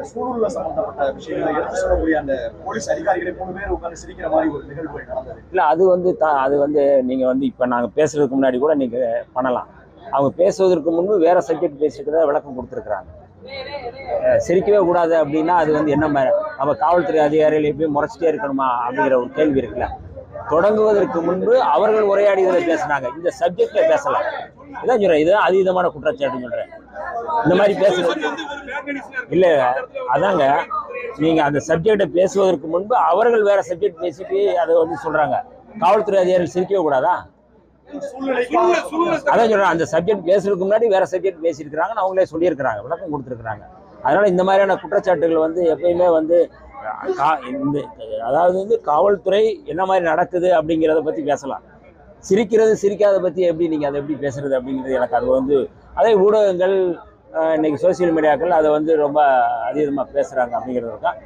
சூழல்ல சம்பந்தப்பட்ட விஷயங்களை எடுத்து சொல்லக்கூடிய அந்த போலீஸ் அதிகாரிகளை 3 பேர் உட்கார்ந்து சிரிக்கிற மாதிரி ஒரு நிகழ்வு நடந்தது. இல்லை அது வந்து நீங்கள் வந்து இப்போ நாங்கள் பேசுறதுக்கு முன்னாடி கூட நீங்கள் பண்ணலாம். அவங்க பேசுவதற்கு முன்பு வேற சப்ஜெக்ட் பேசிக்கிறத விளக்கம் கொடுத்துருக்குறாங்க. சிரிக்கவே கூடாது அப்படின்னா அது வந்து என்ன நம்ம காவல்துறை அதிகாரிகள் எப்பயும் முறைச்சிட்டே இருக்கணுமா அப்படிங்கிற ஒரு கேள்வி இருக்குல்ல. தொடங்குவதற்கு முன்பு அவர்கள் உரையாடிகளை பேசினாங்க, இந்த சப்ஜெக்ட்ல பேசலாம். இதான் சொல்றேன், இதுதான் அதீதமான குற்றச்சாட்டுன்னு சொல்றேன். இந்த மாதிரி பேசுறது இல்ல, அதாங்க நீங்க அந்த சப்ஜெக்டை பேசுவதற்கு முன்பு அவர்கள் வேற சப்ஜெக்ட் பேசிட்டு அதை வந்து சொல்றாங்க. காவல்துறை அதிகாரிகள் சிரிக்கவே கூடாதா? அதான் சொல்றேன், அந்த சப்ஜெக்ட் பேசுறதுக்கு முன்னாடி வேற சப்ஜெக்ட் பேசியிருக்கிறாங்கன்னு அவங்களே சொல்லியிருக்கிறாங்க, விளக்கம் கொடுத்துருக்குறாங்க. அதனால இந்த மாதிரியான குற்றச்சாட்டுகள் வந்து எப்பயுமே வந்து அதாவது வந்து காவல்துறை என்ன மாதிரி நடக்குது அப்படிங்கிறத பத்தி பேசலாம். சிரிக்கிறது சிரிக்காத பத்தி எப்படி நீங்க அதை எப்படி பேசுறது அப்படிங்கிறது எனக்கு அது வந்து அதே ஊடகங்கள் இன்னைக்கு சோசியல் மீடியாக்கள் அதை வந்து ரொம்ப அதிகமாக பேசுறாங்க அப்படிங்கிறது தான்